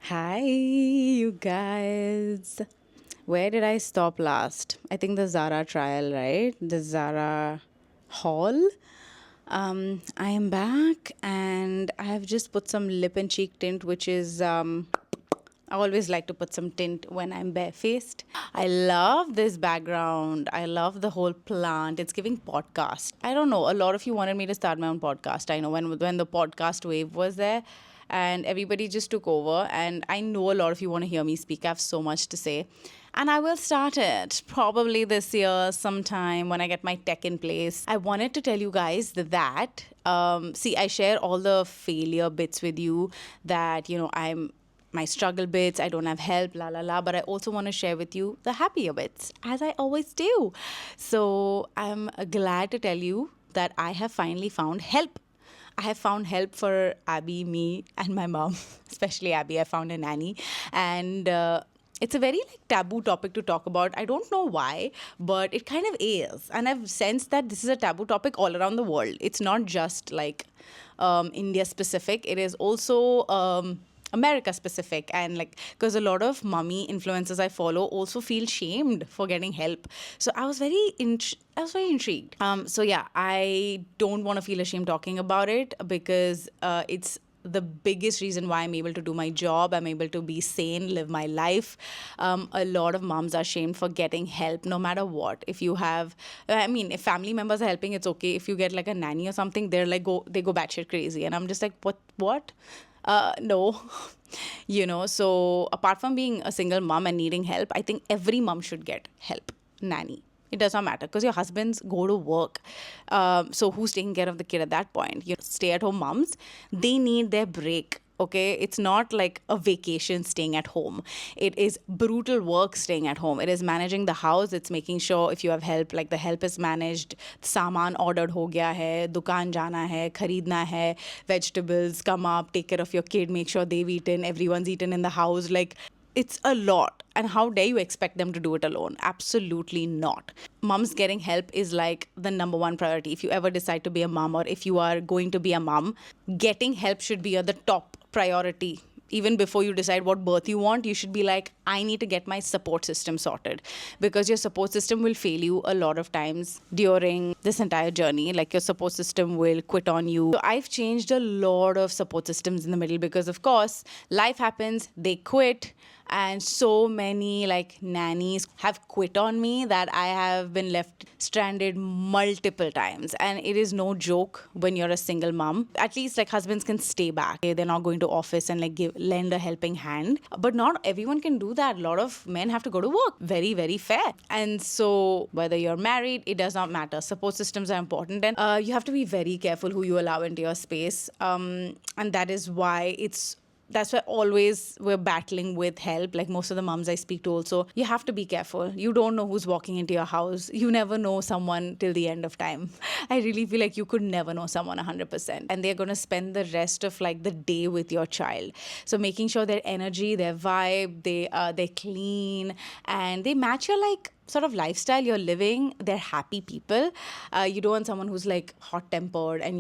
Hi, you guys. Where did I stop last? I think the Zara trial, right? The Zara haul. I am back and I have just put some lip and cheek tint, which is I always like to put some tint when I'm barefaced. I love this background. I love the whole plant. It's giving podcast. I don't know. A lot of you wanted me to start my own podcast. I know when the podcast wave was there and everybody just took over. And I know a lot of you want to hear me speak. I have so much to say. And I will start it probably this year sometime when I get my tech in place. I wanted to tell you guys that, see, I share all the failure bits with you that, I'm my struggle bits, I don't have help, la la la. But I also want to share with you the happier bits, as I always do. So I'm glad to tell you that I have finally found help. I have found help for Abby, me, and my mom, especially Abby. I found a nanny. And it's a very taboo topic to talk about. I don't know why, but it kind of is. And I've sensed that this is a taboo topic all around the world. It's not just India specific. It is also America specific, and because a lot of mummy influencers I follow also feel shamed for getting help. So I was very intrigued. So yeah, I don't want to feel ashamed talking about it because it's the biggest reason why I'm able to do my job. I'm able to be sane, live my life. A lot of moms are shamed for getting help, no matter what. If you have, if family members are helping, it's okay. If you get like a nanny or something, they go batshit crazy, and I'm just like, what? No. So apart from being a single mom and needing help, I think every mom should get help. Nanny. It does not matter because your husbands go to work. So who's taking care of the kid at that point? Stay-at-home moms, they need their break. Okay, it's not like a vacation staying at home. It is brutal work staying at home. It is managing the house. It's making sure if you have help, the help is managed. Saman ordered ho gaya hai, dukaan jana hai, kharidna hai, vegetables come up, take care of your kid, make sure they've eaten, everyone's eaten in the house. It's a lot. And how dare you expect them to do it alone? Absolutely not. Mums getting help is the number one priority. If you ever decide to be a mom, or if you are going to be a mom, getting help should be at the top priority. Even before you decide what birth you want, you should be like, I need to get my support system sorted, because your support system will fail you a lot of times during this entire journey. Your support system will quit on you. So I've changed a lot of support systems in the middle because, of course, life happens, they quit. And so many nannies have quit on me that I have been left stranded multiple times. And it is no joke when you're a single mom. At least husbands can stay back. They're not going to office and lend a helping hand. But not everyone can do that. A lot of men have to go to work. Very, very fair. And so whether you're married, it does not matter. Support systems are important. And you have to be very careful who you allow into your space. And that is why that's why always we're battling with help. Most of the moms I speak to also, you have to be careful. You don't know who's walking into your house. You never know someone till the end of time. I really feel like you could never know someone 100%. And they're going to spend the rest of the day with your child. So making sure their energy, their vibe, they clean and they match your sort of lifestyle you're living. They're happy people. You don't want someone who's hot tempered and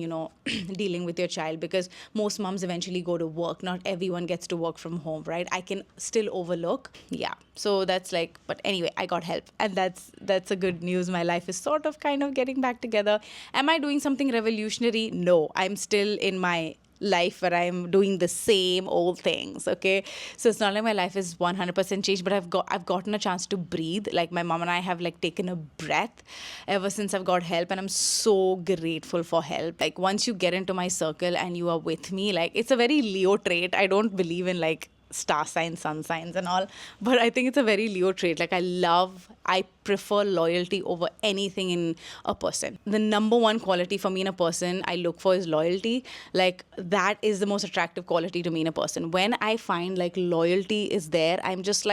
dealing with your child, because most moms eventually go to work. Not everyone gets to work from home, right? I can still overlook. Yeah. So that's but anyway, I got help, and that's a good news. My life is sort of kind of getting back together. Am I doing something revolutionary? No, I'm still in my life where I'm doing the same old things. Okay, so it's not like my life is 100% changed, but I've gotten a chance to breathe. My mom and I have taken a breath ever since I've got help, and I'm so grateful for help. Once you get into my circle and you are with me, it's a very Leo trait. I don't believe in star signs, sun signs and all, but I think it's a very Leo trait. I prefer loyalty over anything in a person. The number one quality for me in a person I look for is loyalty. That is the most attractive quality to me in a person. When I find loyalty is there, I'm just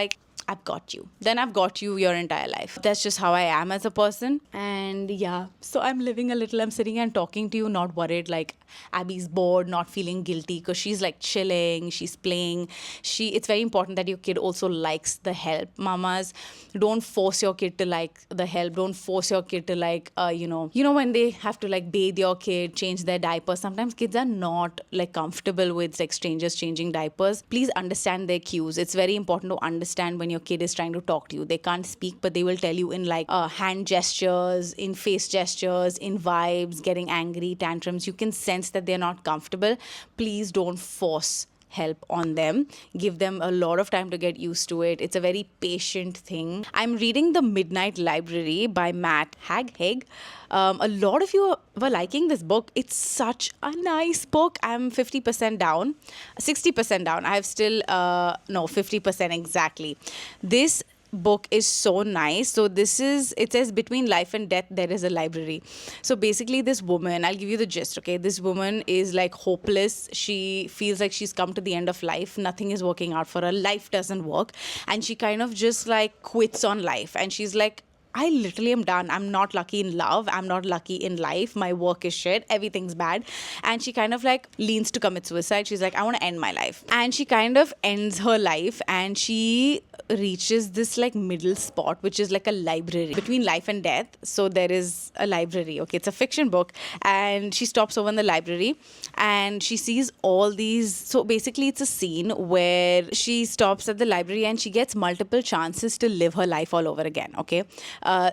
I've got you. Then I've got you your entire life. That's just how I am as a person. And yeah, so I'm living a little. I'm sitting and talking to you, not worried. Like Abby's bored, not feeling guilty because she's like chilling, she's playing. It's very important that your kid also likes the help. Mamas, don't force your kid to like the help. Don't force your kid to like, when they have to like bathe your kid, change their diapers. Sometimes kids are not like comfortable with like strangers changing diapers. Please understand their cues. It's very important to understand when your kid is trying to talk to you. They can't speak, but they will tell you in like hand gestures, in face gestures, in vibes, getting angry, tantrums. You can sense that they're not comfortable. Please don't force help on them. Give them a lot of time to get used to it. It's a very patient thing. I'm reading The Midnight Library by Matt Haig. A lot of you were liking this book. It's such a nice book. I'm 50% down, 60% down. I have still, 50% exactly. This book is so nice. So it says between life and death there is a library. So basically this woman, I'll give you the gist, okay? This woman is like hopeless. She feels like she's come to the end of life. Nothing is working out for her. Life doesn't work. And she kind of just like quits on life. And she's like, I literally am done. I'm not lucky in love. I'm not lucky in life. My work is shit. Everything's bad. And she kind of like leans to commit suicide. She's like, I want to end my life. And she kind of ends her life and she reaches this like middle spot, which is like a library between life and death. So there is a library. Okay, it's a fiction book. And she stops over in the library and she sees all these. So basically it's a scene where she stops at the library and she gets multiple chances to live her life all over again. Okay.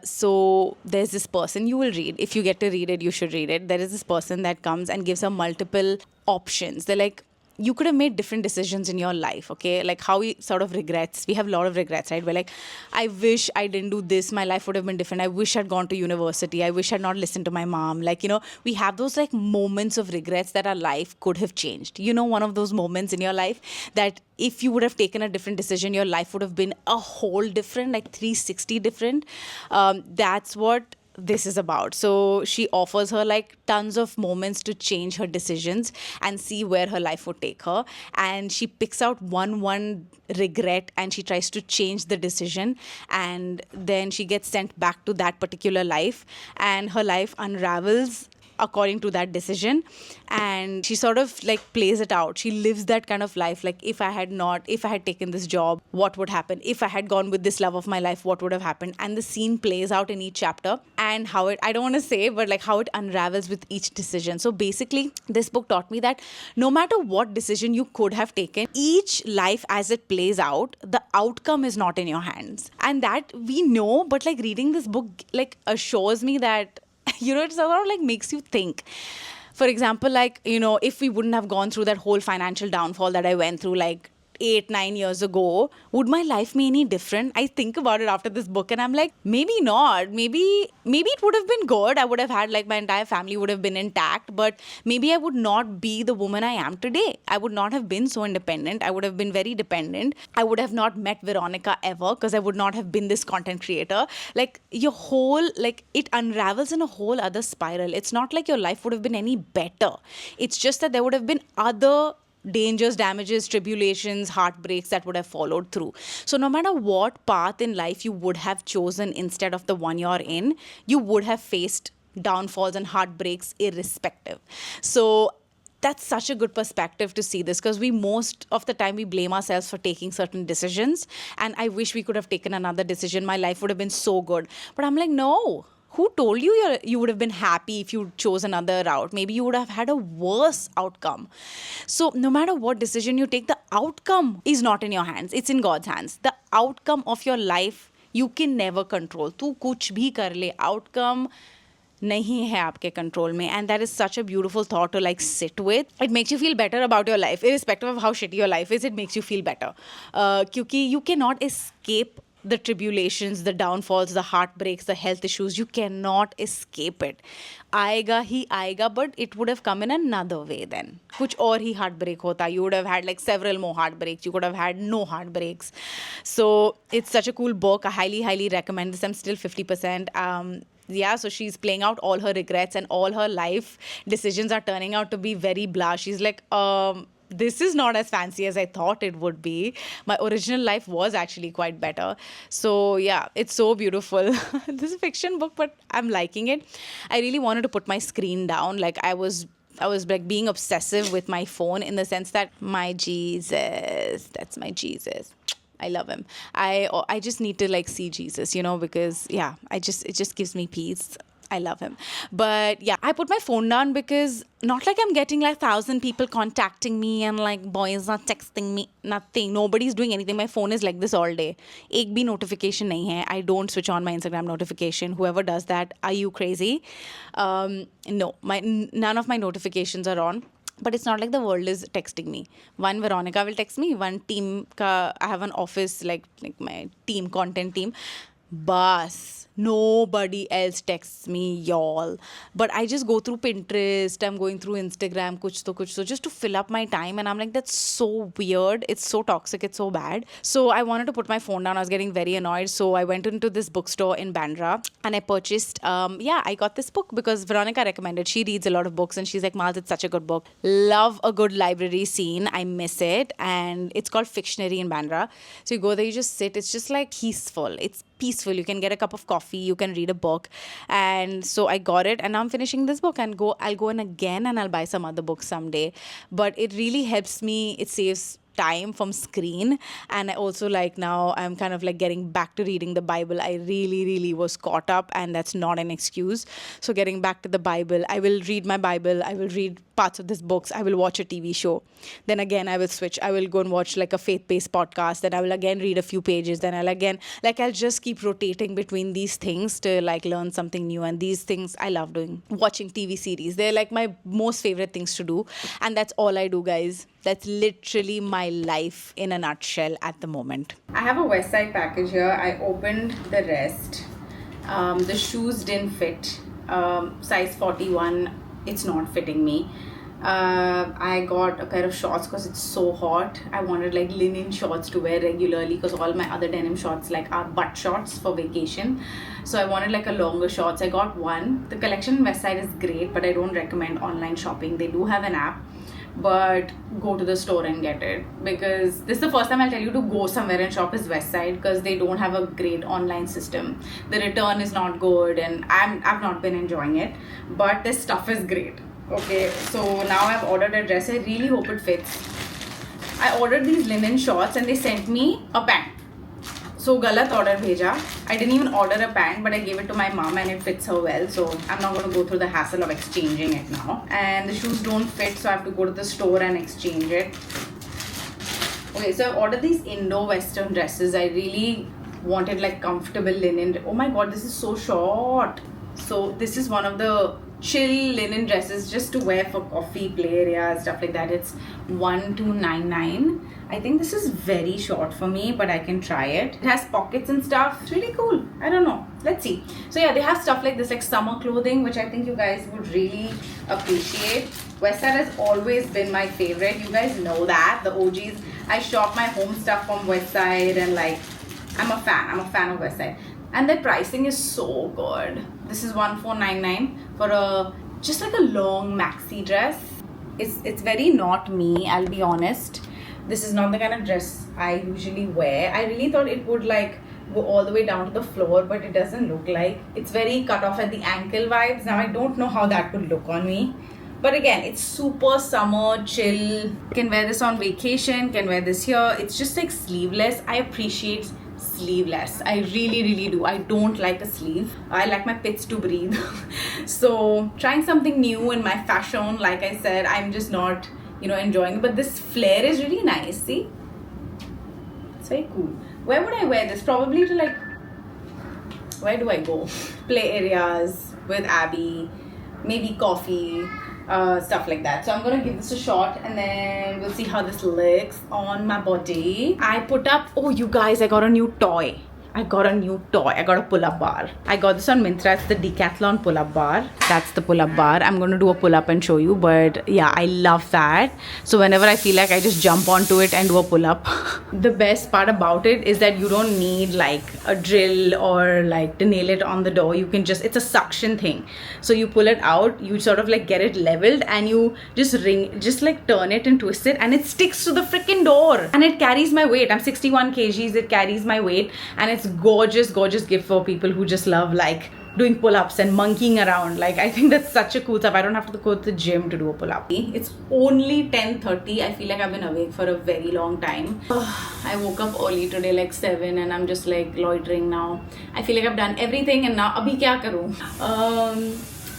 So there's this person you will read. If you get to read it, you should read it. There is this person that comes and gives her multiple options. They're like, you could have made different decisions in your life, okay? Like how we sort of regrets. We have a lot of regrets, right? We're like, I wish I didn't do this. My life would have been different. I wish I'd gone to university. I wish I'd not listened to my mom. Like, we have those like moments of regrets that our life could have changed. One of those moments in your life that if you would have taken a different decision, your life would have been a whole different, like 360 different. That's what this is about. So she offers her like tons of moments to change her decisions and see where her life would take her. And she picks out one regret and she tries to change the decision. And then she gets sent back to that particular life and her life unravels according to that decision, and she sort of like plays it out. She lives that kind of life, like if I had taken this job, what would happen? If I had gone with this love of my life, what would have happened? And the scene plays out in each chapter, and how it, I don't want to say, but like how it unravels with each decision. So basically this book taught me that no matter what decision you could have taken, each life as it plays out, the outcome is not in your hands, and that we know. But like reading this book like assures me that it sort of like makes you think. For example, like, if we wouldn't have gone through that whole financial downfall that I went through like 8-9 years ago, would my life be any different? I think about it after this book and I'm like, maybe not. Maybe it would have been good. I would have had like my entire family would have been intact, but maybe I would not be the woman I am today. I would not have been so independent. I would have been very dependent. I would have not met Veronica ever because I would not have been this content creator. Like your whole, like it unravels in a whole other spiral. It's not like your life would have been any better. It's just that there would have been other dangers, damages, tribulations, heartbreaks that would have followed through. So no matter what path in life you would have chosen instead of the one you're in, you would have faced downfalls and heartbreaks irrespective. So that's such a good perspective to see this, because we most of the time we blame ourselves for taking certain decisions, and I wish we could have taken another decision. My life would have been so good. But I'm like, no. Who told you would have been happy if you chose another route? Maybe you would have had a worse outcome. So no matter what decision you take, the outcome is not in your hands. It's in God's hands. The outcome of your life, you can never control. तू कुछ भी कर ले, outcome नहीं है आपके control में. And that is such a beautiful thought to like sit with. It makes you feel better about your life. Irrespective of how shitty your life is, it makes you feel better. क्योंकि you cannot escape the tribulations, the downfalls, the heartbreaks, the health issues. You cannot escape it. आएगा ही आएगा, but it would have come in another way then. कुछ और ही heartbreak होता. You would have had like several more heartbreaks. You could have had no heartbreaks. So it's such a cool book. I highly recommend this. I'm still 50%. Yeah, so she's playing out all her regrets and all her life decisions are turning out to be very blah. She's like, this is not as fancy as I thought it would be. My original life was actually quite better. So yeah, it's so beautiful. This is a fiction book, but I'm liking it. I really wanted to put my screen down. Like I was like being obsessive with my phone in the sense that my Jesus, that's my Jesus. I love him. I just need to like see Jesus, because yeah, it just gives me peace. I love him. But yeah, I put my phone down because not like I'm getting like 1,000 people contacting me and like boys are texting me. Nothing. Nobody's doing anything. My phone is like this all day. एक भी notification नहीं है. I don't switch on my Instagram notification. Whoever does that, are you crazy? No, none of my notifications are on. But it's not like the world is texting me. One Veronica will text me. One team I have an office like my team, content team. Bus. Nobody else texts me, y'all. But I just go through Pinterest. I'm going through Instagram, kuch to, just to fill up my time. And I'm like, that's so weird. It's so toxic. It's so bad. So I wanted to put my phone down. I was getting very annoyed. So I went into this bookstore in Bandra and I purchased, I got this book because Veronica recommended. She reads a lot of books and she's like, Mars, it's such a good book. Love a good library scene. I miss it. And it's called Fictionary in Bandra. So you go there, you just sit. It's just like peaceful. It's peaceful. You can get a cup of coffee, you can read a book. And so I got it and now I'm finishing this book and I'll go in again and I'll buy some other books someday. But it really helps me. It saves time from screen. And I also like now I'm kind of like getting back to reading the Bible. I really was caught up and that's not an excuse. So getting back to the Bible, I will read my Bible. I will read parts of this books. I will watch a TV show. Then again, I will switch. I will go and watch like a faith-based podcast. Then I will again read a few pages. Then I'll just keep rotating between these things to like learn something new. And these things I love doing. Watching TV series. They're like my most favorite things to do. And that's all I do, guys. That's literally my life in a nutshell at the moment. I have a Westside package here. I opened the rest. The shoes didn't fit. Size 41. It's not fitting me. I got a pair of shorts because it's so hot. I wanted like linen shorts to wear regularly because all my other denim shorts like are butt shorts for vacation. So I wanted like a longer shorts. I got one. The collection in Westside is great, but I don't recommend online shopping. They do have an app, but go to the store and get it, because this is the first time I'll tell you to go somewhere and shop is Westside, because they don't have a great online system. The return is not good and I've not been enjoying it, but this stuff is great. Okay, so now I've ordered a dress. I really hope it fits. I ordered these linen shorts and they sent me a pant. So galat order bheja. I didn't even order a pant, but I gave it to my mom and it fits her well. So I'm not going to go through the hassle of exchanging it now. And the shoes don't fit, so I have to go to the store and exchange it. Okay, so I ordered these Indo-Western dresses. I really wanted like comfortable linen. Oh my god, this is so short. So this is one of the chill linen dresses just to wear for coffee, play area, stuff like that. It's 1299. I think this is very short for me, but I can try it. It has pockets and stuff. It's really cool. I don't know. Let's see. So yeah, they have stuff like this, like summer clothing, which I think you guys would really appreciate. Westside has always been my favorite. You guys know that, the OGs. I shop my home stuff from Westside and like, I'm a fan of Westside. And their pricing is so good. This is 1499 for just like a long maxi dress. It's very not me, I'll be honest. This is not the kind of dress I usually wear. I really thought it would like go all the way down to the floor, but it doesn't look like. It's very cut off at the ankle vibes. Now I don't know how that would look on me. But again, it's super summer, chill. Can wear this on vacation, can wear this here. It's just like sleeveless. I appreciate sleeveless. I really do. I don't like a sleeve. I like my pits to breathe. So trying something new in my fashion, like I said, I'm just not, enjoying it. But this flare is really nice. See? It's very cool. Where would I wear this? Probably to like, where do I go? Play areas with Abby, maybe coffee, stuff like that. So I'm gonna give this a shot and then we'll see how this looks on my body. I put up, oh you guys, I got a new toy. I got a pull-up bar. I got this on Myntra. It's the Decathlon pull-up bar. That's the pull-up bar. I'm going to do a pull-up and show you. But yeah, I love that. So whenever I feel like I just jump onto it and do a pull-up. The best part about it is that you don't need like a drill or like to nail it on the door. You can just, it's a suction thing. So you pull it out, you sort of like get it leveled, and you just like turn it and twist it, and it sticks to the freaking door. And it carries my weight. I'm 61 kgs. It carries my weight, and it's gorgeous, gorgeous gift for people who just love like doing pull-ups and monkeying around. Like, I think that's such a cool stuff. I don't have to go to the gym to do a pull-up. It's only 10:30. I feel like I've been awake for a very long time. I woke up early today, like 7, and I'm just like loitering now. I feel like I've done everything, and now abhi kya karu?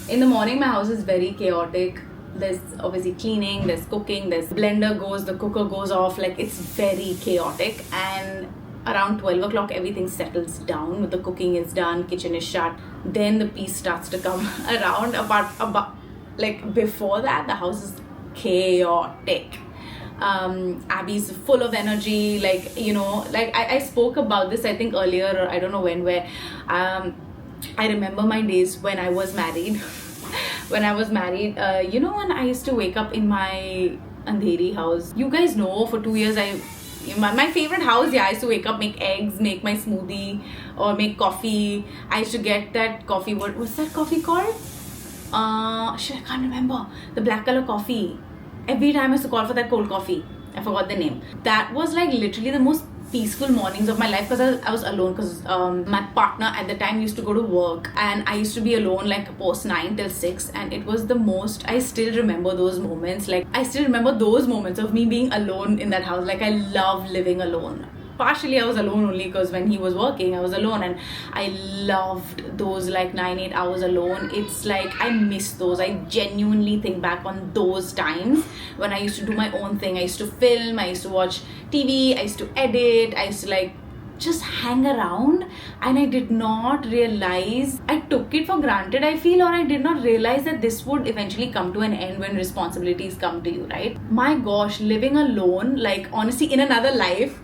In the morning, my house is very chaotic. There's obviously cleaning, there's cooking, there's blender goes, the cooker goes off. Like, it's very chaotic. And around 12 o'clock, everything settles down. The cooking is done, kitchen is shut. Then the peace starts to come around. About like before that, the house is chaotic. Abby's full of energy. Like, you know, like I spoke about this, I think earlier, or I don't know when, where I remember my days when I was married. When I was married, you know, when I used to wake up in my andheri house. You guys know, for 2 years my favorite house, yeah, I used to wake up, make eggs, make my smoothie, or make coffee. I used to get that coffee, what was that coffee called? Shit, I can't remember. The black color coffee. Every time I used to call for that cold coffee. I forgot the name. That was like literally the most peaceful mornings of my life, because I was alone, because my partner at the time used to go to work, and I used to be alone like post 9 till 6, and it was the most, I still remember those moments. Like, I still remember those moments of me being alone in that house. Like, I love living alone. Partially I was alone only because when he was working, I was alone, and I loved those like 9-8 hours alone. It's like, I miss those. I genuinely think back on those times when I used to do my own thing. I used to film, I used to watch TV, I used to edit, I used to like just hang around, and I did not realize, I took it for granted, I feel, or I did not realize that this would eventually come to an end when responsibilities come to you, right? My gosh, living alone, like honestly, in another life,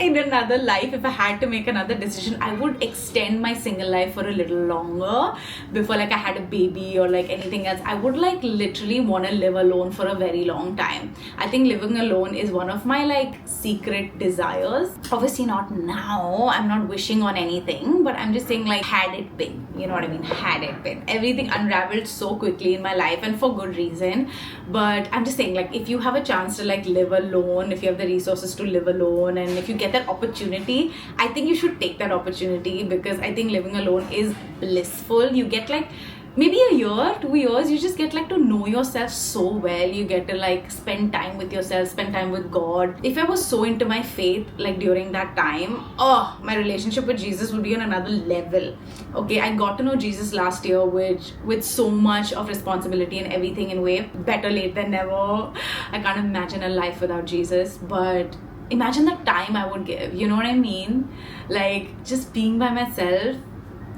if I had to make another decision, I would extend my single life for a little longer before like I had a baby or like anything else. I would like literally want to live alone for a very long time. I think living alone is one of my like secret desires. Obviously not now, I'm not wishing on anything, but I'm just saying, like, had it been, you know what I mean, had it been. Everything unraveled so quickly in my life, and for good reason. But I'm just saying, like, if you have a chance to like live alone, if you have the resources to live alone, and if you get that opportunity, I think you should take that opportunity, because I think living alone is blissful. You get like maybe a year, 2 years, you just get like to know yourself so well. You get to like spend time with yourself, spend time with God. If I was so into my faith like during that time, oh, my relationship with Jesus would be on another level. Okay, I got to know Jesus last year, which with so much of responsibility and everything, in a way, better late than never. I can't imagine a life without Jesus, but imagine the time I would give, you know what I mean? Like, just being by myself.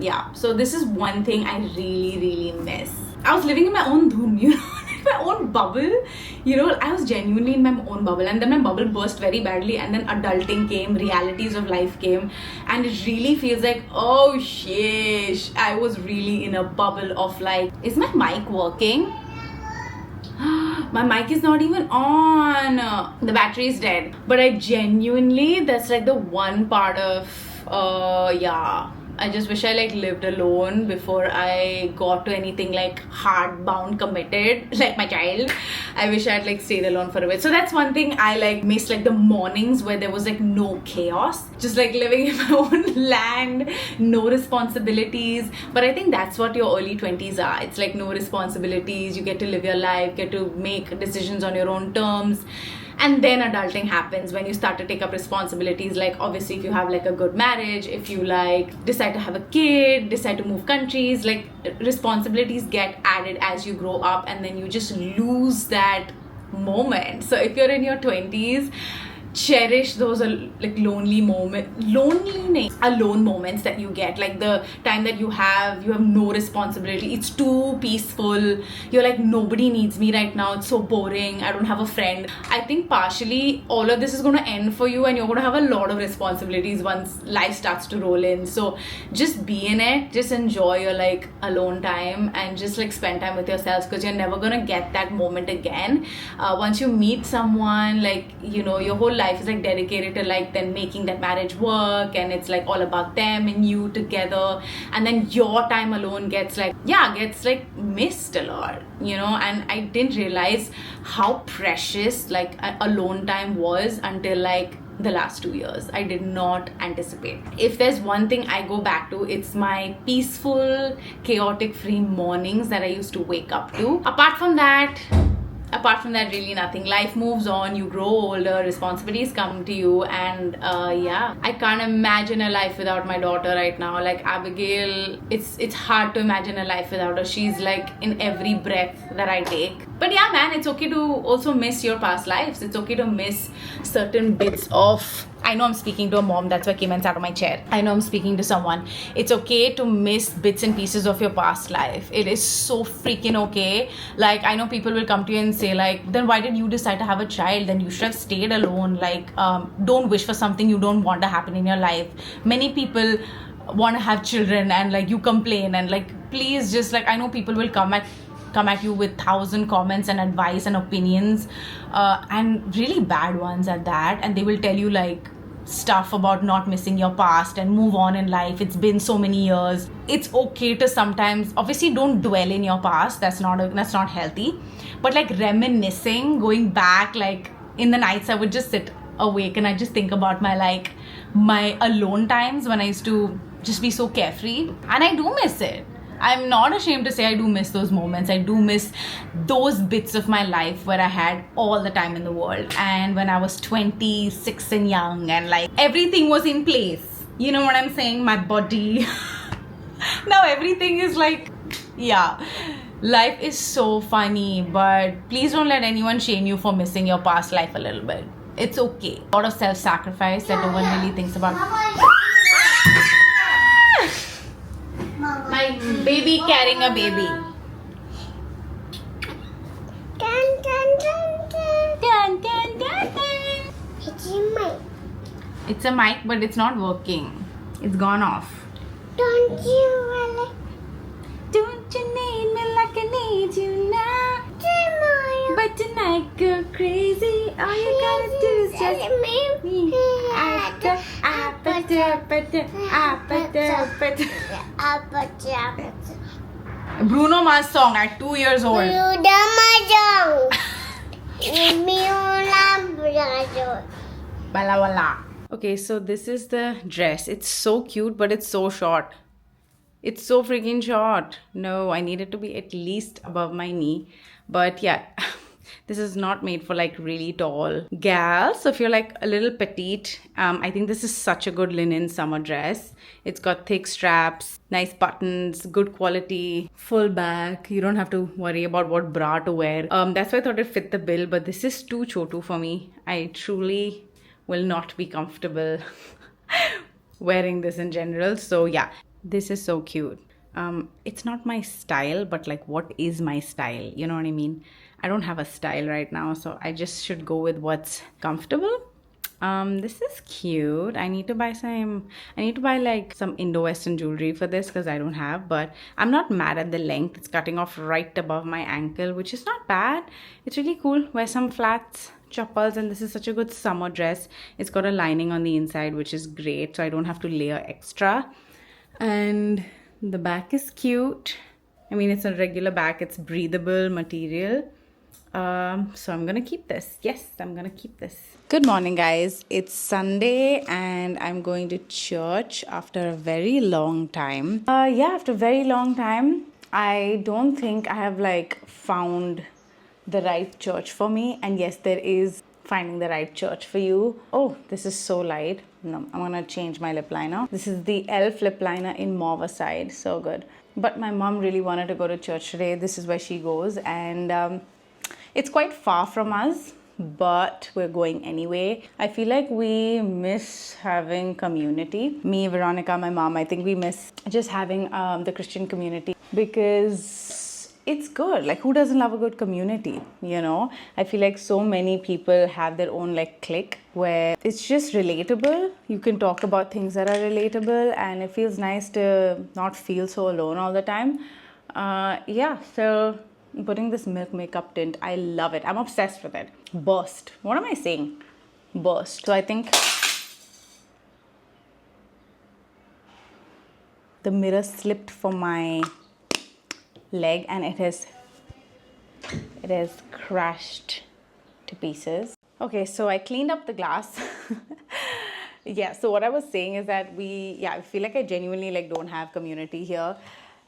Yeah, so this is one thing I really, really miss. I was living in my own room, you know, in my own bubble. You know, I was genuinely in my own bubble, and then my bubble burst very badly, and then adulting came, realities of life came, and it really feels like, oh sheesh, I was really in a bubble of like, is my mic working? My mic is not even on. The battery is dead. But I genuinely, that's like the one part of, yeah, I just wish I like lived alone before I got to anything like hard-bound committed, like my child. I wish I had like stayed alone for a bit. So that's one thing I like miss, like the mornings where there was like no chaos, just like living in my own land, no responsibilities. But I think that's what your early 20s are. It's like no responsibilities, you get to live your life, get to make decisions on your own terms. And then adulting happens when you start to take up responsibilities. Like, obviously, if you have like a good marriage, if you like decide to have a kid, decide to move countries, like responsibilities get added as you grow up, and then you just lose that moment. So if you're in your 20s, cherish those like alone moments that you get, like the time that you have no responsibility, it's too peaceful, you're like, nobody needs me right now, it's so boring, I don't have a friend. I think partially all of this is going to end for you, and you're going to have a lot of responsibilities once life starts to roll in. So just be in it, just enjoy your like alone time, and just like spend time with yourselves, because you're never going to get that moment again. Once you meet someone, like, you know, your whole life life is like dedicated to like then making that marriage work, and it's like all about them and you together, and then your time alone gets like missed a lot, you know. And I didn't realize how precious like alone time was until like the last 2 years. I did not anticipate. If there's one thing I go back to, it's my peaceful, chaotic free mornings that I used to wake up to. Apart from that, really nothing. Life moves on, you grow older, responsibilities come to you, and yeah, I can't imagine a life without my daughter right now. Like Abigail, it's hard to imagine a life without her. She's like in every breath that I take. But yeah, man, it's okay to also miss your past lives. It's okay to miss certain bits of... I know I'm speaking to a mom, that's why I came and sat on my chair. I know I'm speaking to someone. It's okay to miss bits and pieces of your past life. It is so freaking okay. Like, I know people will come to you and say like, then why did you decide to have a child? Then you should have stayed alone. Like, don't wish for something you don't want to happen in your life. Many people want to have children and like you complain, and like, please just like, I know people will come at you with 1,000 comments and advice and opinions, and really bad ones at that, and they will tell you like stuff about not missing your past and move on in life. It's been so many years. It's okay to sometimes, obviously don't dwell in your past, that's not healthy, but like reminiscing, going back, like in the nights I would just sit awake and I just think about my alone times when I used to just be so carefree, and I do miss it. I'm not ashamed to say I do miss those moments. I do miss those bits of my life where I had all the time in the world, and when I was 26 and young and like everything was in place. You know what I'm saying? My body. Now everything is like, yeah. Life is so funny, but please don't let anyone shame you for missing your past life a little bit. It's okay. A lot of self-sacrifice that no one really thinks about. My baby carrying a baby. Dun, dun, dun, dun. Dun, dun, dun, dun. It's a mic. It's a mic, but it's not working. It's gone off. Don't you really? Don't you need me like I need you now? Tomorrow. But tonight, go crazy. All you gotta do is just me. Bruno Mars song at 2 years old. Bala wala. Okay, so this is the dress. It's so cute, but it's so short. It's so freaking short. No, I need it to be at least above my knee. But yeah, this is not made for like really tall gals. So if you're like a little petite, I think this is such a good linen summer dress. It's got thick straps, nice buttons, good quality, full back. You don't have to worry about what bra to wear. That's why I thought it fit the bill, but this is too chotu for me. I truly will not be comfortable wearing this in general. So yeah, this is so cute. It's not my style, but like, what is my style? You know what I mean? I don't have a style right now, so I just should go with what's comfortable. This is cute. I need to buy like some Indo-Western jewelry for this because I don't have, but I'm not mad at the length. It's cutting off right above my ankle, which is not bad. It's really cool. Wear some flats, chappals, and this is such a good summer dress. It's got a lining on the inside, which is great, so I don't have to layer extra. And the back is cute. I mean, it's a regular back. It's breathable material. So I'm gonna keep this. Yes, I'm gonna keep this. Good morning, guys. It's Sunday and I'm going to church after a very long time. After a very long time. I don't think I have like found the right church for me. And yes, there is finding the right church for you. Oh, this is so light. No, I'm gonna change my lip liner. This is the e.l.f. lip liner in Westside. So good. But my mom really wanted to go to church today. This is where she goes, and it's quite far from us, but we're going anyway. I feel like we miss having community. Me, Veronica, my mom, I think we miss just having the Christian community because it's good. Like, who doesn't love a good community, you know? I feel like so many people have their own like clique where it's just relatable. You can talk about things that are relatable, and it feels nice to not feel so alone all the time. So I'm putting this milk makeup tint. I love it. I'm obsessed with it. Burst. What am I saying? burst. So I think the mirror slipped from my leg and it has crashed to pieces. Okay, so I cleaned up the glass. Yeah, so what I was saying is that I feel like I genuinely like don't have community here.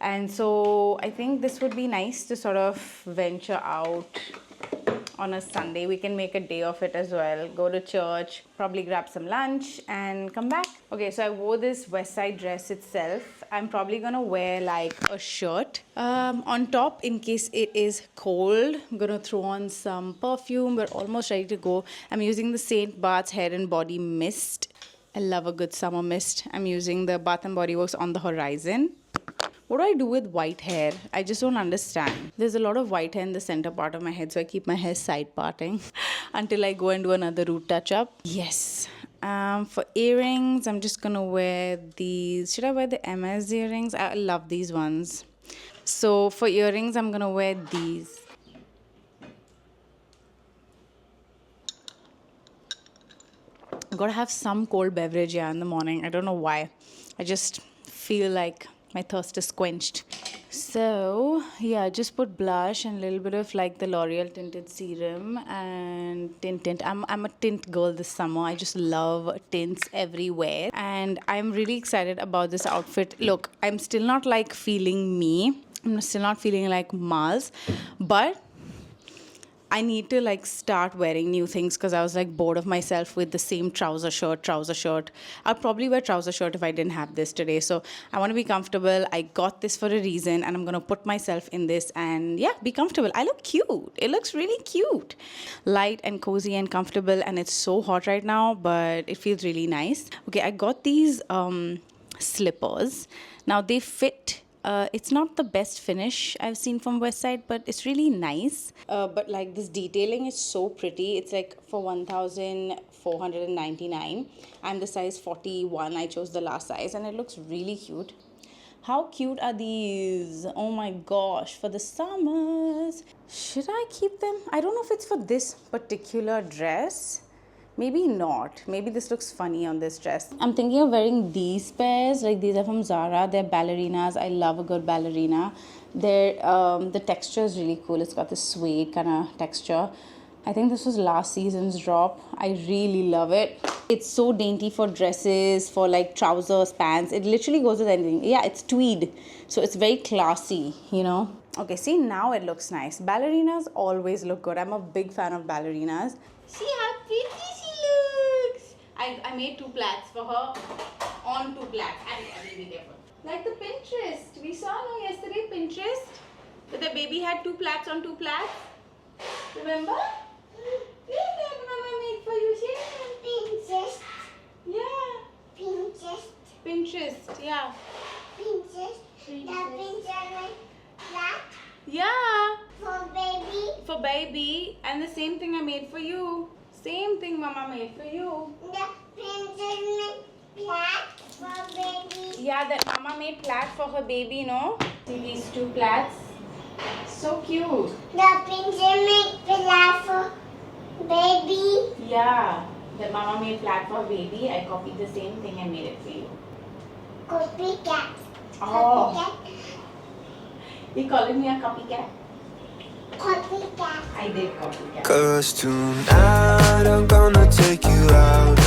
And so I think this would be nice to sort of venture out on a Sunday. We can make a day of it as well. Go to church, probably grab some lunch and come back. Okay, so I wore this Westside dress itself. I'm probably gonna wear like a shirt on top in case it is cold. I'm gonna throw on some perfume. We're almost ready to go. I'm using the Saint Bart's Hair and Body Mist. I love a good summer mist. I'm using the Bath and Body Works On the Horizon. What do I do with white hair? I just don't understand. There's a lot of white hair in the center part of my head, so I keep my hair side parting until I go and do another root touch up. Yes. For earrings, I'm just gonna wear these. Should I wear the MS earrings? I love these ones. So for earrings, I'm gonna wear these. I gotta have some cold beverage in the morning. I don't know why. I just feel like my thirst is quenched. So yeah, just put blush and a little bit of like the L'Oreal tinted serum and tint. I'm a tint girl this summer. I just love tints everywhere. And I'm really excited about this outfit. Look, I'm still not like feeling me. I'm still not feeling like Mars, but I need to like start wearing new things because I was like bored of myself with the same trouser shirt. I'll probably wear trouser shirt if I didn't have this today. So I want to be comfortable. I got this for a reason and I'm going to put myself in this and yeah, be comfortable. I look cute. It looks really cute. Light and cozy and comfortable, and it's so hot right now, but it feels really nice. Okay, I got these slippers. Now they fit. It's not the best finish I've seen from Westside, but it's really nice. But like this detailing is so pretty. It's like for 1,499. I'm the size 41. I chose the last size and it looks really cute. How cute are these? Oh my gosh, for the summers. Should I keep them? I don't know if it's for this particular dress. Maybe not. Maybe this looks funny on this dress. I'm thinking of wearing these pairs. Like these are from Zara. They're ballerinas. I love a good ballerina. The texture is really cool. It's got this suede kind of texture. I think this was last season's drop. I really love it. It's so dainty for dresses, for like trousers, pants. It literally goes with anything. Yeah, it's tweed. So it's very classy, you know. Okay, see, now it looks nice. Ballerinas always look good. I'm a big fan of ballerinas. See how pretty she looks. I made two plaits for her on two plaits. I will be careful. Like the Pinterest. We saw yesterday Pinterest. So the baby had two plaits on two plaits. Remember? Look what Mama made for you. Pinterest. Yeah. Pinterest. Yeah. Pinterest. The Pinterest flat Yeah. for For baby. And the same thing I made for you. Same thing Mama made for you. The Pinterest flat for baby. Yeah, that Mama made plaid for her baby, no? See these two plaids? So cute. The Pinterest flat for baby. Yeah, that Mama made plaid for her baby. I copied the same thing and made it for you. Copycat. Oh. Copycat. You calling me a copycat? Copycat. I did copycat. 'Cause tonight I'm gonna take you out